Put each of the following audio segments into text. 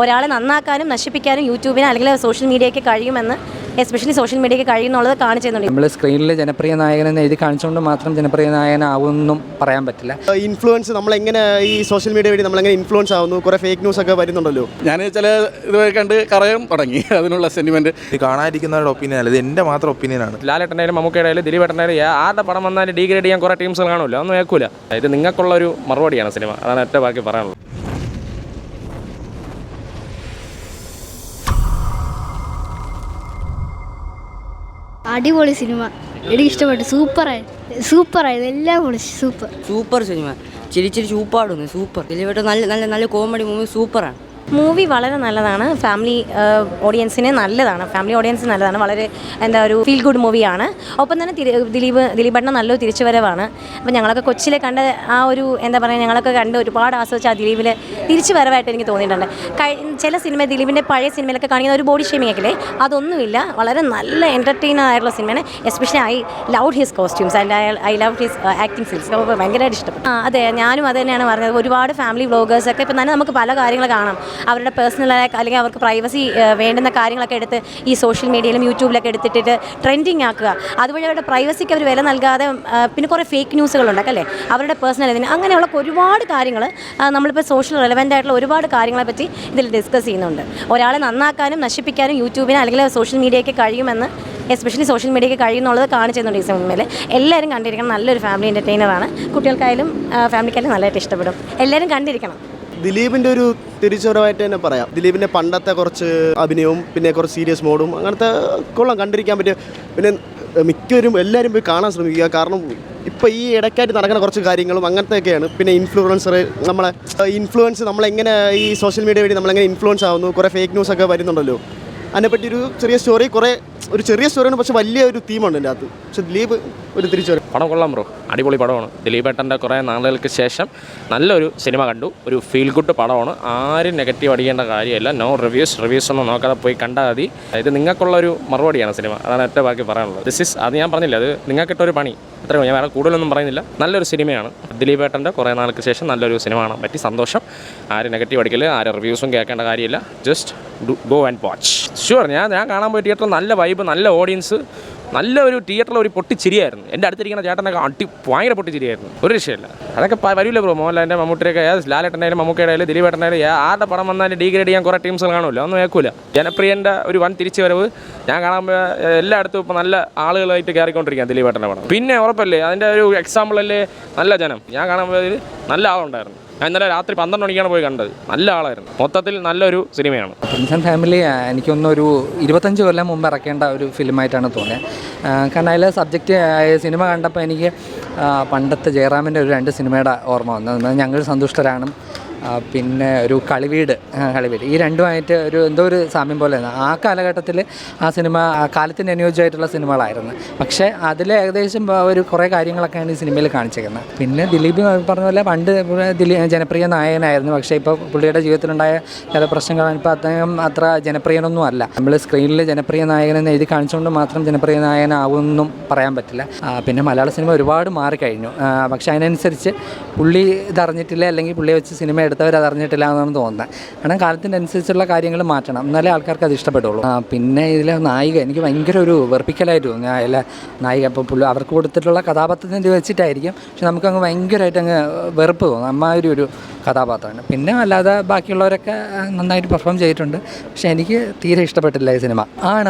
ഒരാളെ നന്നാക്കാനും നശിപ്പിക്കാനും യൂട്യൂബിന് അല്ലെങ്കിൽ സോഷ്യൽ മീഡിയയ്ക്ക് കഴിയുമെന്ന് എസ്പെഷ്യലി സോഷ്യൽ മീഡിയയ്ക്ക് കഴിയുന്നുള്ളത് കാണിച്ചുന്നുണ്ട്. നമ്മൾ സ്ക്രീനിൽ ജനപ്രിയ നായകനെന്ന് എഴുതി കാണിച്ചുകൊണ്ട് മാത്രം ജനപ്രിയ നായകനാവുമെന്നും പറയാൻ പറ്റില്ല. ഇൻഫ്ലുവൻസ് നമ്മളെങ്ങനെ ഈ സോഷ്യൽ മീഡിയ വഴി നമ്മളെങ്ങനെ ഇൻഫ്ലുവൻസ് ആവുന്നു, കുറേ ഫേക്ക് ന്യൂസ് ഒക്കെ വരുന്നുണ്ടല്ലോ. ഞാൻ ചില ഇത് കണ്ട് കറയാൻ തുടങ്ങി, അതിനുള്ള സെന്റിമെന്റ്. കാണാതിരിക്കുന്നവരുടെ ഒപ്പീനിയൻ അല്ല, ഇത് എൻ്റെ മാത്രം ഒപ്പീനിയനാണ്. ലാലേട്ടനായാലും മമ്മൂക്കയുടെയാലും ദിലീപേട്ടനായാലും ആരുടെ പടം വന്നാലും ഡീഗ്രേഡ് ചെയ്യാൻ കുറേ ടീംസുകൾ കാണുമല്ലോ, ഒന്നും കേൾക്കൂല. ഇത് നിങ്ങൾക്കുള്ളൊരു മറുപടിയാണ് സിനിമ, അതാണ് ഒറ്റ ബാക്കി പറയാനുള്ളത്. അടിപൊളി സിനിമ, എനിക്ക് ഇഷ്ടപ്പെട്ടു. സൂപ്പറായത് എല്ലാം പൊളിച്ച് സൂപ്പർ സിനിമ. ചിരി സൂപ്പാടുന്നു, സൂപ്പർ. ദിലീപേട്ടൻ നല്ല കോമഡി മൂവി, സൂപ്പറാണ്. മൂവി വളരെ നല്ലതാണ്, ഫാമിലി ഓഡിയൻസിന് നല്ലതാണ്, വളരെ ഒരു ഫീൽ ഗുഡ് മൂവിയാണ്. ഒപ്പം തന്നെ ദിലീപേട്ടന് നല്ലൊരു തിരിച്ചുവരവാണ്. അപ്പോൾ ഞങ്ങളൊക്കെ കൊച്ചിലെ കണ്ട ആ ഒരു ഞങ്ങളൊക്കെ കണ്ട് ഒരുപാട് ആസ്വദിച്ച ആ ദിലീപിൽ തിരിച്ചു വരവായിട്ട് എനിക്ക് തോന്നിയിട്ടുണ്ട്. ചില ദിലീപിൻ്റെ പഴയ സിനിമയിലൊക്കെ കാണിക്കുന്ന ഒരു ബോഡി ഷേമിംഗ് ഒക്കെ അതൊന്നുമില്ല, വളരെ നല്ല എൻ്റർടൈനർ ആയിട്ടുള്ള സിനിമയാണ്. Especially I love his costumes and I love his acting skills. അപ്പോൾ ഭയങ്കരമായിട്ട് ഇഷ്ടപ്പെട്ടു. അതെ, ഞാനും അത് തന്നെയാണ് പറഞ്ഞത്. ഒരുപാട് ഫാമിലി വ്ളോഗേഴ്സൊക്കെ ഇപ്പം തന്നെ നമുക്ക് പല കാര്യങ്ങൾ കാണാം. അവരുടെ പേഴ്സണലായ അല്ലെങ്കിൽ അവർക്ക് പ്രൈവസി വേണ്ടുന്ന കാര്യങ്ങളൊക്കെ എടുത്ത് ഈ സോഷ്യൽ മീഡിയയിലും യൂട്യൂബിലൊക്കെ എടുത്തിട്ട് ട്രെൻഡിങ് ആക്കുക. അതുവഴി അവരുടെ പ്രൈവസിക്ക് അവർ വില നൽകാതെ പിന്നെ കുറേ ഫേക്ക് ന്യൂസുകളുണ്ടല്ലേ, അവരുടെ പേഴ്സണൽ ഇതിന് അങ്ങനെയുള്ള ഒരുപാട് കാര്യങ്ങൾ നമ്മളിപ്പോൾ സോഷ്യൽ റെലവൻ്റ് ആയിട്ടുള്ള ഒരുപാട് കാര്യങ്ങളെ പറ്റി ഇതിൽ ഡിസ്കസ് ചെയ്യുന്നുണ്ട്. ഒരാളെ നന്നാക്കാനും നശിപ്പിക്കാനും യൂട്യൂബിന് അല്ലെങ്കിൽ സോഷ്യൽ മീഡിയയ്ക്ക് കഴിയുമെന്ന് എസ്പെഷ്യലി സോഷ്യൽ മീഡിയയ്ക്ക് കഴിയുന്നുള്ളത് കാണിച്ചിരുന്നുണ്ട് ഈ സിനിമയിൽ. എല്ലാവരും കണ്ടിരിക്കണം. നല്ലൊരു ഫാമിലി എൻ്റർടൈനറാണ്. കുട്ടികൾക്കായാലും ഫാമിലിക്കായാലും നല്ലതായിട്ട് ഇഷ്ടപ്പെടും. എല്ലാവരും കണ്ടിരിക്കണം. ദിലീപിൻ്റെ ഒരു തിരിച്ചുവരവായിട്ട് തന്നെ പറയാം. ദിലീപിൻ്റെ പണ്ടത്തെ കുറച്ച് അഭിനയവും പിന്നെ കുറച്ച് സീരിയസ് മോഡും അങ്ങനത്തെ കൊള്ളാം, കണ്ടിരിക്കാൻ പറ്റിയ. പിന്നെ മിക്കവരും എല്ലാവരും പോയി കാണാൻ ശ്രമിക്കുക. കാരണം ഇപ്പോൾ ഈ ഇടയ്ക്കായിട്ട് നടക്കുന്ന കുറച്ച് കാര്യങ്ങളും അങ്ങനത്തെയൊക്കെയാണ്. പിന്നെ ഇൻഫ്ലുവൻസ് നമ്മളെങ്ങനെ ഈ സോഷ്യൽ മീഡിയ വഴി നമ്മളെങ്ങനെ ഇൻഫ്ലുവൻസ് ആവുന്നു, കുറേ ഫേക്ക് ന്യൂസ് ഒക്കെ വരുന്നുണ്ടല്ലോ. അതിനെപ്പറ്റി ഒരു ചെറിയ സ്റ്റോറിയാണ്, പക്ഷെ വലിയ ഒരു തീമുണ്ട് എൻ്റെ അകത്ത്. പക്ഷെ ദിലീപ് ഒരു തിരിച്ചുവരും. പടം കൊള്ളാം ബ്രോ, അടിപൊളി പടമാണ്. ദിലീപേട്ടൻ്റെ കുറേ നാളുകൾക്ക് ശേഷം നല്ലൊരു സിനിമ കണ്ടു. ഒരു ഫീൽ ഗുഡ് പടമാണ്. ആരും നെഗറ്റീവ് അടിക്കേണ്ട കാര്യമല്ല. നോ റിവ്യൂസ് ഒന്നും നോക്കാതെ പോയി കണ്ടാൽ മതി. ഇത് നിങ്ങൾക്കുള്ളൊരു മറുപടിയാണ് സിനിമ, അതാണ് ഒറ്റ ബാക്കി പറയാനുള്ളത്. അത് ഞാൻ പറഞ്ഞില്ല, അത് നിങ്ങൾക്കിട്ടൊരു പണി, അത്രയും. ഞാൻ വേറെ കൂടുതലൊന്നും പറയുന്നില്ല. നല്ലൊരു സിനിമയാണ്. ദിലീപേട്ടൻ്റെ കുറേ നാൾക്ക് ശേഷം നല്ലൊരു സിനിമ കാണാൻ പറ്റി, സന്തോഷം. ആരും നെഗറ്റീവ് അടിക്കില്ല, ആരും റിവ്യൂസും കേൾക്കേണ്ട കാര്യമില്ല. Just go and watch. Sure, ഞാൻ കാണാൻ പോയ തിയേറ്ററിൽ നല്ല വൈബ്, നല്ല ഓഡിയൻസ്, നല്ല ഒരു തിയേറ്ററിൽ ഒരു പൊട്ടിച്ചിരിയായിരുന്നു. എൻ്റെ അടുത്തിരിക്കുന്ന ചേട്ടനൊക്കെ ഭയങ്കര പൊട്ടിച്ചിരിയായിരുന്നു, ഒരു രക്ഷയില്ല. അതൊക്കെ വരില്ല ബ്രോ. മോഹൻലാലിൻ്റെ മമ്മൂട്ടിയൊക്കെ ലാലേട്ടനായാലും മമ്മൂക്കയുടെയാലും ദിലീപേട്ടനായാലും ആരുടെ പടം വന്നാലും ഡീഗ്രേഡ് ചെയ്യാൻ കുറേ ടീംസുകൾ കാണുമല്ലോ, ഒന്നും കേൾക്കൂല. ജനപ്രിയൻ്റെ ഒരു വൻ തിരിച്ചുവരവ് ഞാൻ കാണുമ്പോൾ എല്ലായിടത്തും ഇപ്പോൾ നല്ല ആളുകളായിട്ട് കയറിക്കൊണ്ടിരിക്കുകയാണ് ദിലീപേട്ടൻ്റെ പടം. പിന്നെ ഉറപ്പല്ലേ, അതിൻ്റെ ഒരു എക്സാമ്പിളല്ലേ നല്ല ജനം. ഞാൻ കാണുമ്പോൾ നല്ല ആളുണ്ടായിരുന്നു. ഞാൻ ഇന്നലെ രാത്രി 12 മണിക്കാണ് പോയി കണ്ടത്. നല്ല ആളായിരുന്നു. മൊത്തത്തിൽ നല്ലൊരു സിനിമയാണ്. പ്രിൻസ് ഫാമിലി എനിക്കൊന്നൊരു 25 കൊല്ലം മുമ്പ് ഇറക്കേണ്ട ഒരു ഫിലിമായിട്ടാണ് തോന്നിയത്. കാരണം അതിൽ സബ്ജക്റ്റ് സിനിമ കണ്ടപ്പോൾ എനിക്ക് പണ്ടത്തെ ജയറാമിൻ്റെ ഒരു 2 സിനിമയുടെ ഓർമ്മ വന്നത്. ഞങ്ങൾ സന്തുഷ്ടരാണ്, പിന്നെ ഒരു കളിവീട്. ഈ രണ്ടുമായിട്ട് എന്തോ ഒരു സാമ്യം പോലെയാണ്. ആ കാലഘട്ടത്തിൽ ആ സിനിമ കാലത്തിന് അനുയോജ്യമായിട്ടുള്ള സിനിമകളായിരുന്നു. പക്ഷേ അതിൽ ഏകദേശം ഒരു കുറേ കാര്യങ്ങളൊക്കെയാണ് ഈ സിനിമയിൽ കാണിച്ചിരിക്കുന്നത്. പിന്നെ ദിലീപ് പറഞ്ഞ പോലെ പണ്ട് ജനപ്രിയ നായകനായിരുന്നു. പക്ഷേ ഇപ്പോൾ പുള്ളിയുടെ ജീവിതത്തിലുണ്ടായ ചില പ്രശ്നങ്ങൾ ഇപ്പോൾ അദ്ദേഹം അത്ര ജനപ്രിയനൊന്നും അല്ല. നമ്മൾ സ്ക്രീനിൽ ജനപ്രിയ നായകനെന്ന് എഴുതി കാണിച്ചുകൊണ്ട് മാത്രം ജനപ്രിയ നായകനാവുമെന്നും പറയാൻ പറ്റില്ല. പിന്നെ മലയാള സിനിമ ഒരുപാട് മാറിക്കഴിഞ്ഞു. പക്ഷേ അതിനനുസരിച്ച് പുള്ളി ഇതറിഞ്ഞിട്ടില്ല, അല്ലെങ്കിൽ പുള്ളിയെ വെച്ച് സിനിമ എടുത്തവർ അതറിഞ്ഞിട്ടില്ല എന്നാണ് തോന്നുന്നത്. കാരണം കാലത്തിനനുസരിച്ചുള്ള കാര്യങ്ങൾ മാറ്റണം, എന്നാലേ ആൾക്കാർക്ക് അത് ഇഷ്ടപ്പെടുള്ളൂ. പിന്നെ ഇതിലെ നായിക എനിക്ക് ഭയങ്കര ഒരു വെറുപ്പിക്കലായിട്ട് തോന്നി. അതിലെ നായിക അപ്പോൾ അവർക്ക് കൊടുത്തിട്ടുള്ള കഥാപാത്രത്തിൻ്റെ വെച്ചിട്ടായിരിക്കും, പക്ഷെ നമുക്കങ്ങ് ഭയങ്കരമായിട്ട് അങ്ങ് വെറുപ്പ് തോന്നും. അമ്മാതിരി ഒരു കഥാപാത്രമാണ്. പിന്നെ അല്ലാതെ ബാക്കിയുള്ളവരൊക്കെ നന്നായിട്ട് പെർഫോം ചെയ്തിട്ടുണ്ട്. പക്ഷേ എനിക്ക് തീരെ ഇഷ്ടപ്പെട്ടില്ല ഈ സിനിമ.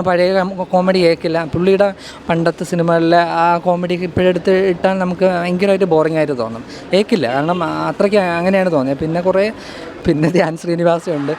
പഴയ കോമഡി കേൾക്കില്ല. പുള്ളിയുടെ പണ്ടത്തെ സിനിമകളിലെ ആ കോമഡി ഇപ്പോഴെടുത്ത് ഇട്ടാൽ നമുക്ക് ഭയങ്കരമായിട്ട് ബോറിംഗ് ആയിട്ട് തോന്നും. കേൾക്കില്ല, കാരണം അത്രയ്ക്ക് അങ്ങനെയാണ് തോന്നിയത്. പിന്നെ ധ്യാൻ ശ്രീനിവാസുണ്ട്.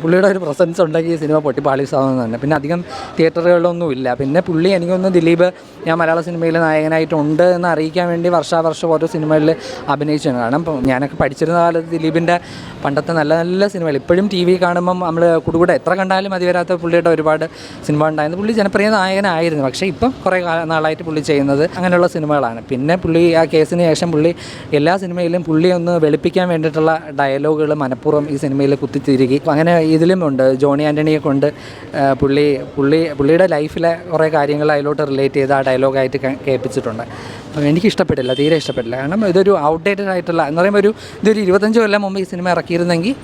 പുള്ളിയുടെ ഒരു പ്രസൻസ് ഉണ്ടെങ്കിൽ ഈ സിനിമ പൊട്ടിപ്പാളിസാവുന്നത് തന്നെ. പിന്നെ അധികം തിയേറ്ററുകളിലൊന്നും ഇല്ല. പിന്നെ പുള്ളി എനിക്കൊന്ന് ദിലീപ് ഞാൻ മലയാള സിനിമയിൽ നായകനായിട്ടുണ്ട് എന്ന് അറിയിക്കാൻ വേണ്ടി വർഷാവർഷം ഓരോ സിനിമകളിൽ അഭിനയിച്ചാണ്. കാരണം ഞാനൊക്കെ പഠിച്ചിരുന്ന കാലത്ത് ദിലീപിൻ്റെ പണ്ടത്തെ നല്ല നല്ല സിനിമകൾ ഇപ്പോഴും ടി വി കാണുമ്പം നമ്മൾ കുടുകൂടെ എത്ര കണ്ടാലും മതി വരാത്ത പുള്ളിയുടെ ഒരുപാട് സിനിമ ഉണ്ടായിരുന്നു. പുള്ളി ജനപ്രിയ നായകനായിരുന്നു. പക്ഷേ ഇപ്പം കുറേ നാളായിട്ട് പുള്ളി ചെയ്യുന്നത് അങ്ങനെയുള്ള സിനിമകളാണ്. പിന്നെ പുള്ളി ആ കേസിന് ശേഷം പുള്ളി എല്ലാ സിനിമയിലും പുള്ളി ഒന്ന് വെളുപ്പിക്കാൻ വേണ്ടിയിട്ടുള്ള ഡയലോഗുകൾ മനഃപൂർവ്വം ഈ സിനിമയിൽ കുത്തിത്തിരുകി. അങ്ങനെ ഇതിലും ഉണ്ട് ജോണി ആൻ്റണിയെ കൊണ്ട് പുള്ളിയുടെ ലൈഫിലെ കുറേ കാര്യങ്ങൾ അതിലോട്ട് റിലേറ്റ് ചെയ്ത് ആ ഡയലോഗായിട്ട് കേൾപ്പിച്ചിട്ടുണ്ട്. അപ്പോൾ എനിക്കിഷ്ടപ്പെട്ടില്ല, തീരെ ഇഷ്ടപ്പെട്ടില്ല. കാരണം ഇതൊരു ഔട്ട്ഡേറ്റഡ് ആയിട്ടുള്ള എന്ന് പറയുമ്പോൾ ഇതൊരു 25 കൊല്ലം മുമ്പ് ഈ സിനിമ ഇറക്കിയിരുന്നെങ്കിൽ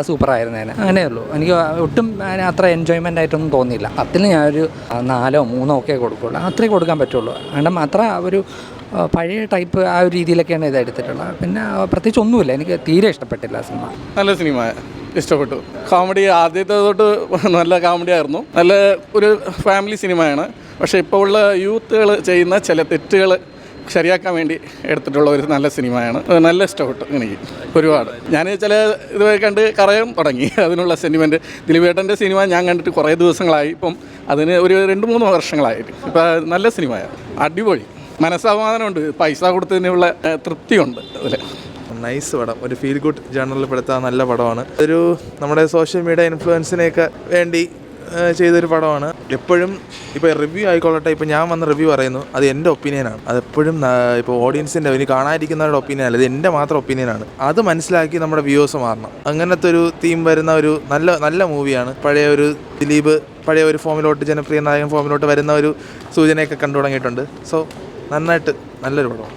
സൂപ്പറായിരുന്നേനെ. അങ്ങനെയുള്ളൂ. എനിക്ക് ഒട്ടും അത്ര എൻജോയ്മെൻ്റ് ആയിട്ടൊന്നും തോന്നിയില്ല. 10 ഞാനൊരു 4 or 3 ഒക്കെ കൊടുക്കുള്ളൂ, അത്രേ കൊടുക്കാൻ പറ്റുള്ളൂ. കാരണം അത്ര ഒരു പഴയ ടൈപ്പ് ആ ഒരു രീതിയിലൊക്കെയാണ് ഇത് എടുത്തിട്ടുള്ളത്. പിന്നെ പ്രത്യേകിച്ച് ഒന്നുമില്ല, എനിക്ക് തീരെ ഇഷ്ടപ്പെട്ടില്ല സിനിമ. നല്ല സിനിമ, ഇഷ്ടപ്പെട്ടു. കോമഡി ആദ്യത്തെ തൊട്ട് നല്ല കോമഡി ആയിരുന്നു. നല്ല ഒരു ഫാമിലി സിനിമയാണ്. പക്ഷേ ഇപ്പോൾ ഉള്ള യൂത്തുകൾ ചെയ്യുന്ന ചില തെറ്റുകൾ ശരിയാക്കാൻ വേണ്ടി എടുത്തിട്ടുള്ള ഒരു നല്ല സിനിമയാണ്. നല്ല ഇഷ്ടപ്പെട്ടു എനിക്ക് ഒരുപാട്. ഞാൻ ചില ഇത് കണ്ട് കറയാൻ തുടങ്ങി. അതിനുള്ള സെൻറ്റിമെൻറ്റ്. ദിലീപേട്ടൻ്റെ സിനിമ ഞാൻ കണ്ടിട്ട് കുറേ ദിവസങ്ങളായി. ഇപ്പം അതിന് ഒരു 2-3 വർഷങ്ങളായിട്ട്. ഇപ്പം നല്ല സിനിമയാണ്, അടിപൊളി. മനസ്സമാധാനമുണ്ട്, പൈസ കൊടുത്തതിനുള്ള തൃപ്തിയുണ്ട് അതിൽ. നൈസ് പടം, ഒരു ഫീൽ ഗുഡ് ജേണലിൽ പെടുത്താൻ നല്ല പടമാണ്. ഒരു നമ്മുടെ സോഷ്യൽ മീഡിയ ഇൻഫ്ലുവൻസിനെയൊക്കെ വേണ്ടി ചെയ്തൊരു പടമാണ്. എപ്പോഴും ഇപ്പോൾ റിവ്യൂ ആയിക്കൊള്ളട്ടെ, ഇപ്പോൾ ഞാൻ വന്ന് റിവ്യൂ പറയുന്നു, അത് എൻ്റെ ഒപ്പീനിയനാണ്. അതെപ്പോഴും ഇപ്പോൾ ഓഡിയൻസിൻ്റെ ഇനി കാണാതിരിക്കുന്നവരുടെ ഒപ്പീനിയൻ അല്ല, ഇത് എൻ്റെ മാത്രം ഒപ്പീനിയനാണ്. അത് മനസ്സിലാക്കി നമ്മുടെ വ്യൂവേഴ്സ് മാറണം. അങ്ങനത്തെ ഒരു തീം വരുന്ന ഒരു നല്ല മൂവിയാണ്. പഴയ ഒരു ദിലീപ് പഴയ ഒരു ഫോമിലോട്ട്, ജനപ്രിയ നായകൻ ഫോമിലോട്ട് വരുന്ന ഒരു സൂചനയൊക്കെ കണ്ടു തുടങ്ങിയിട്ടുണ്ട്. സോ നന്നായിട്ട് നല്ലൊരു പടമാണ്.